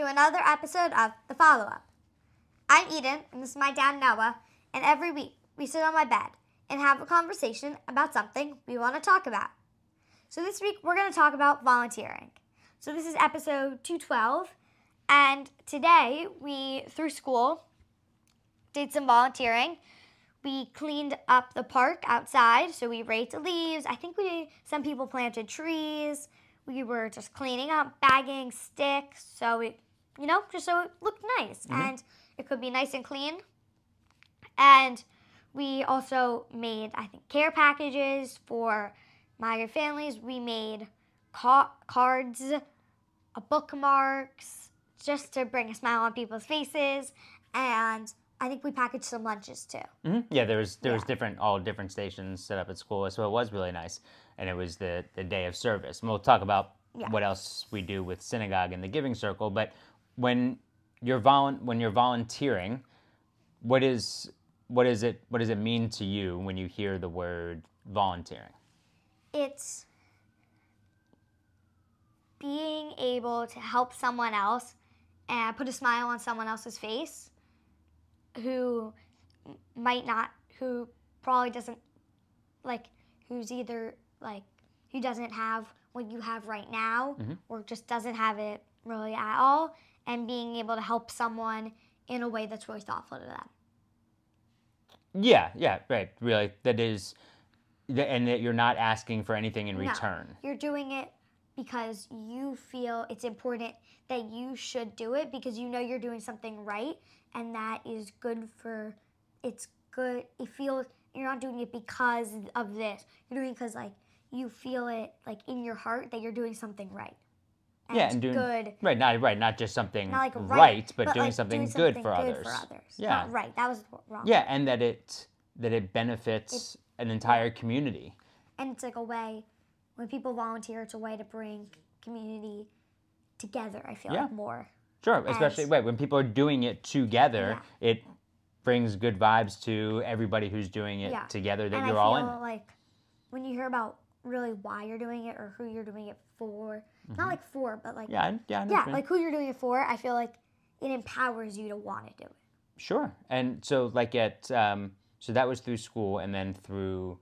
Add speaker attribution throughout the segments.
Speaker 1: to another episode of The Follow-Up. I'm Eden, and this is my dad, Noah, and every week we sit on my bed and have a conversation about something we want to talk about. So this week we're going to talk about volunteering. So this is episode 212, and today we, through school, did some volunteering. We cleaned up the park outside, so we raked the leaves. I think some people planted trees. We were just cleaning up, bagging sticks, so it, just so it looked nice. Mm-hmm. And it could be nice and clean. And we also made, care packages for migrant families. We made cards, bookmarks, just to bring a smile on people's faces. And I think we packaged some lunches too.
Speaker 2: Mm-hmm. Yeah, there was all different stations set up at school, so it was really nice. And it was the day of service. And we'll talk about what else we do with synagogue and the giving circle. But when you're volunteering, what does it mean to you when you hear the word volunteering?
Speaker 1: It's being able to help someone else and put a smile on someone else's face who probably doesn't, who doesn't have what you have right now, mm-hmm. or just doesn't have it really at all, and being able to help someone in a way that's really thoughtful to them.
Speaker 2: Yeah, right. Really, that is, and that you're not asking for anything in return.
Speaker 1: You're doing it because you feel it's important that you should do it because you know you're doing something right, and that is good it's good. It feels, you're not doing it because of this. You're doing it because, you feel it, in your heart that you're doing something right. And
Speaker 2: good. Right, not just something
Speaker 1: not
Speaker 2: right, but doing something good for others.
Speaker 1: Yeah. Not right, that was wrong.
Speaker 2: Yeah, and that it benefits an entire community.
Speaker 1: And it's a way, when people volunteer, it's a way to bring community together, I feel more.
Speaker 2: Sure, especially when people are doing it together, it brings good vibes to everybody who's doing it together, that you're all in.
Speaker 1: And when you hear about really why you're doing it or who you're doing it for, mm-hmm. not for, but who you're doing it for, I feel like it empowers you to want to do it.
Speaker 2: Sure. And so so that was through school, and then through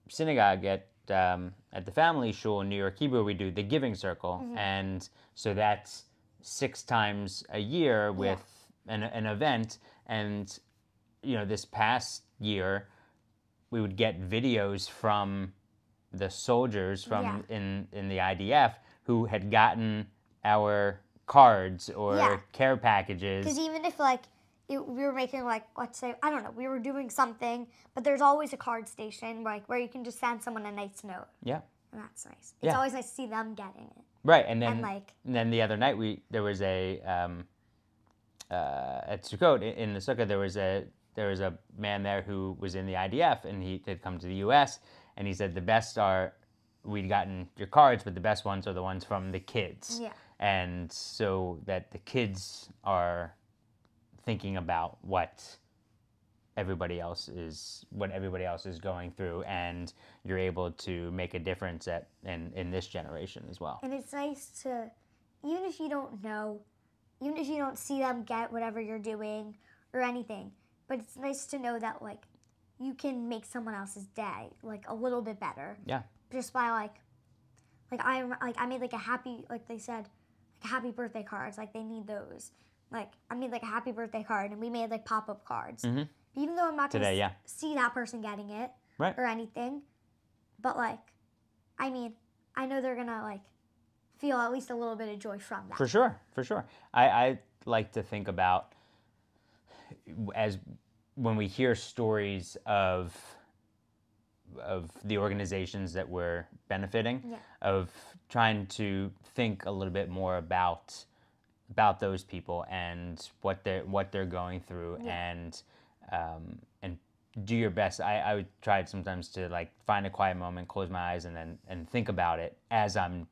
Speaker 2: synagogue at the family shul in New York Hebrew, we do the giving circle, mm-hmm. and so that's 6 times a year with an event. And this past year we would get videos from the soldiers in the IDF who had gotten our cards or care packages.
Speaker 1: Because even if we were making let's say, I don't know, we were doing something, but there's always a card station where you can just send someone a nice note.
Speaker 2: Yeah.
Speaker 1: And that's nice. It's always nice to see them getting it.
Speaker 2: Right, and then the other night there was a at Sukkot in the sukkah there was a man there who was in the IDF, and he had come to the U.S. and he said the best we'd gotten your cards, but the best ones are the ones from the kids.
Speaker 1: Yeah.
Speaker 2: And so that the kids are thinking about what everybody else is going through, and you're able to make a difference in this generation as well.
Speaker 1: And it's nice to, even if you don't see them get whatever you're doing or anything, but it's nice to know that you can make someone else's day a little bit better.
Speaker 2: Yeah.
Speaker 1: Just by I made a happy, they said, happy birthday cards, they need those. I made a happy birthday card, and we made pop-up cards.
Speaker 2: Mm-hmm.
Speaker 1: Even though I'm not going to see that person getting it or anything, but I know they're going to feel at least a little bit of joy from that.
Speaker 2: For sure. I like to think about, as when we hear stories of the organizations that we're benefiting, of trying to think a little bit more about those people and what they're going through, and do your best. I would try sometimes to find a quiet moment, close my eyes, and think about it as I'm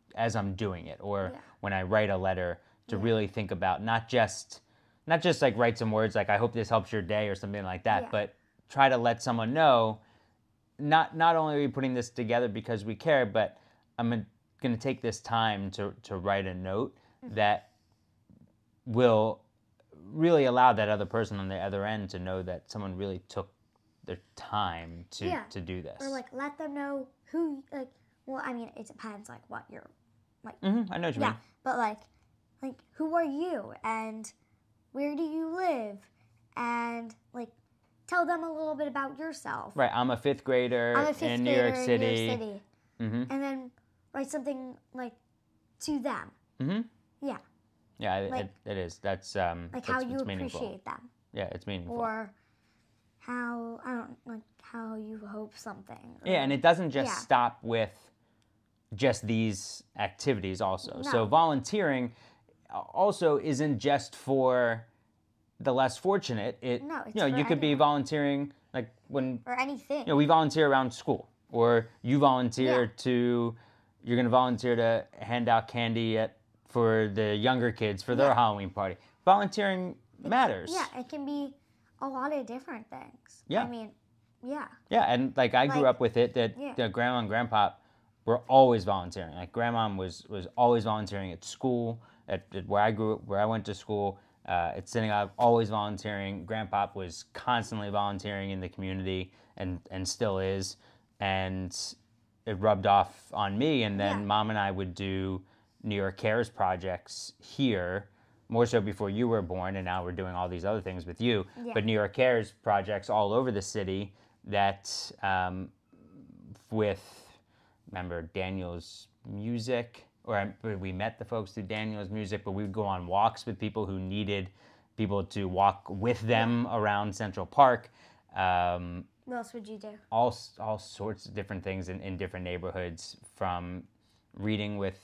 Speaker 2: doing it, or when I write a letter, to really think about not just write some words I hope this helps your day or something like that, but try to let someone know, not only are we putting this together because we care, but I'm going to take this time to write a note that will really allow that other person on the other end to know that someone really took their time to do this.
Speaker 1: Or like let them know who like. Well, I mean, it depends like what you're like.
Speaker 2: I know what you mean.
Speaker 1: But like who are you and where do you live and like tell them a little bit about yourself.
Speaker 2: Right. I'm a fifth grader in New York City.
Speaker 1: And then write something like to them. Yeah.
Speaker 2: Yeah, it is. That's
Speaker 1: like how you
Speaker 2: meaningful.
Speaker 1: Appreciate them.
Speaker 2: Yeah, it's meaningful.
Speaker 1: Or how you hope something.
Speaker 2: Yeah, and it doesn't just stop with just these activities also.
Speaker 1: No.
Speaker 2: So volunteering also isn't just for the less fortunate.
Speaker 1: It's
Speaker 2: you could be volunteering like when
Speaker 1: or anything.
Speaker 2: We volunteer around school, or you volunteer you're going to volunteer to hand out candy for the younger kids for their Halloween party. Volunteering matters.
Speaker 1: Yeah, it can be a lot of different things.
Speaker 2: Yeah.
Speaker 1: I mean, yeah.
Speaker 2: Yeah, and like I grew up with it that grandma and grandpa were always volunteering. Like grandma was always volunteering at school, at where I grew up, where I went to school. At synagogue, always volunteering. Grandpa was constantly volunteering in the community and still is. And it rubbed off on me. And then Mom and I would do New York Cares projects here, more so before you were born. And now we're doing all these other things with you. Yeah. But New York Cares projects all over the city that remember Daniel's music, or we met the folks through Daniel's music, but we would go on walks with people who needed people to walk with them around Central Park.
Speaker 1: What else would you do?
Speaker 2: All sorts of different things in different neighborhoods, from reading with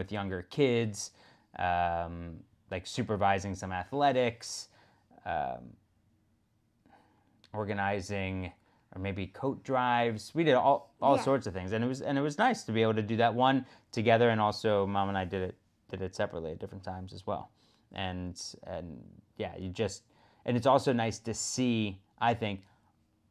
Speaker 2: younger kids, like supervising some athletics, organizing or maybe coat drives. We did all sorts of things, and it was nice to be able to do that one together, and also Mom and I did it separately at different times as well. And it's also nice to see, I think,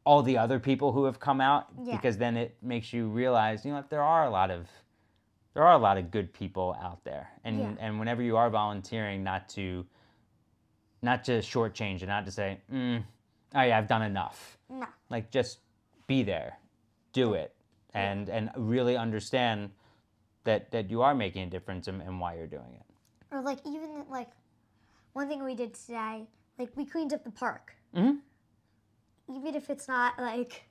Speaker 2: all the other people who have come out, because then it makes you realize, there are a lot of good people out there, and whenever you are volunteering, not to shortchange and not to say, oh yeah, I've done enough.
Speaker 1: No.
Speaker 2: Like, just be there, do it, and really understand that you are making a difference and why you're doing it.
Speaker 1: Or like even like one thing we did today, like we cleaned up the park. Even if it's not like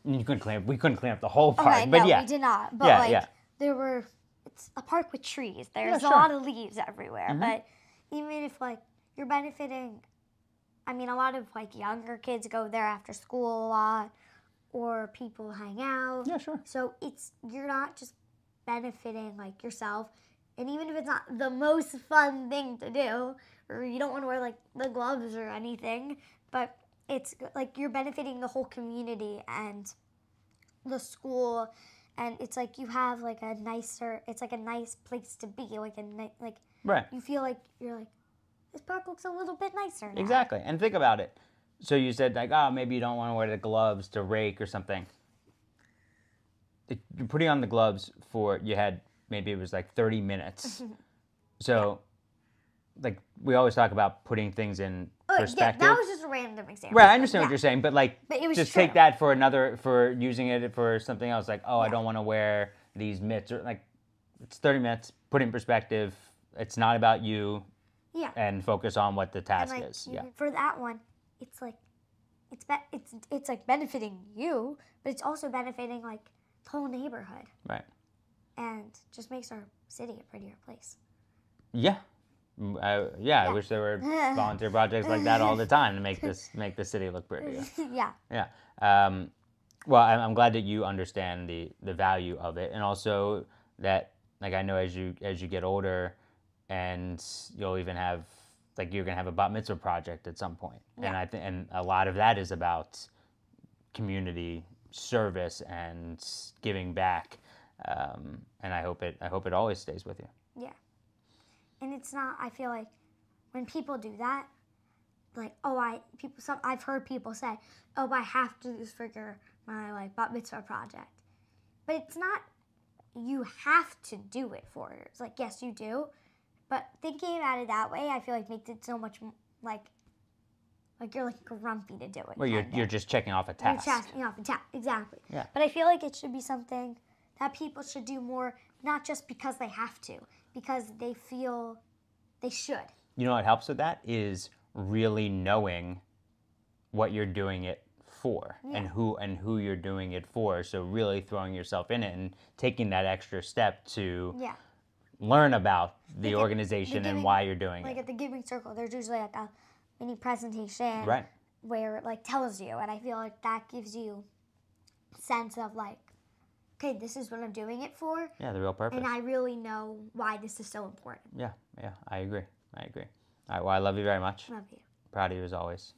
Speaker 2: we couldn't clean up the whole park,
Speaker 1: okay,
Speaker 2: but
Speaker 1: no, we did not. But it's a park with trees. There's a lot of leaves everywhere. But even if like you're benefiting. I mean, a lot of like younger kids go there after school a lot, or people hang out.
Speaker 2: Yeah, sure.
Speaker 1: So you're not just benefiting like yourself, and even if it's not the most fun thing to do, or you don't want to wear like the gloves or anything, but it's like you're benefiting the whole community and the school, and it's like you have like it's like a nice place to be,
Speaker 2: right.
Speaker 1: You feel like you're like, this park looks a little bit nicer now.
Speaker 2: Exactly. And think about it. So you said, like, maybe you don't want to wear the gloves to rake or something. You're putting on the gloves maybe it was like 30 minutes. So, like, we always talk about putting things in perspective.
Speaker 1: Yeah, that was just a random example.
Speaker 2: Right, I understand what you're saying, but
Speaker 1: it was
Speaker 2: just
Speaker 1: true.
Speaker 2: take that for using it for something else. Like, I don't want to wear these mitts. Or, like, it's 30 minutes, put it in perspective. It's not about you.
Speaker 1: Yeah.
Speaker 2: And focus on what the task is. Yeah.
Speaker 1: For that one, it's like it's like benefiting you, but it's also benefiting like the whole neighborhood.
Speaker 2: Right.
Speaker 1: And just makes our city a prettier place.
Speaker 2: Yeah. I wish there were volunteer projects like that all the time to make the city look prettier.
Speaker 1: Yeah.
Speaker 2: Yeah. Well, I'm glad that you understand the value of it, and also that, like, I know as you get older, and you'll even have, like, you're gonna have a bat mitzvah project at some point, and a lot of that is about community service and giving back, and I hope it always stays with you.
Speaker 1: Yeah, and it's not. I feel like when people do that, like, I've heard people say, I have to do this for my like bat mitzvah project, but it's not. You have to do it for it. It's like, yes, you do. But thinking about it that way, I feel like makes it so much like you're like grumpy to do it.
Speaker 2: Well, you're just checking off a task.
Speaker 1: You're checking off a task, exactly.
Speaker 2: Yeah.
Speaker 1: But I feel like it should be something that people should do more, not just because they have to, because they feel they should.
Speaker 2: You know what helps with that is really knowing what you're doing it for, and who you're doing it for. So really throwing yourself in it and taking that extra step to learn about the organization and why you're doing
Speaker 1: like
Speaker 2: it.
Speaker 1: at the Giving Circle, there's usually like a mini presentation where it like tells you, and I feel like that gives you a sense of like, okay, this is what I'm doing it for.
Speaker 2: Yeah, the real purpose.
Speaker 1: And I really know why this is so important.
Speaker 2: Yeah, I agree. All right, well, I love you very much.
Speaker 1: Love you.
Speaker 2: Proud of you as always.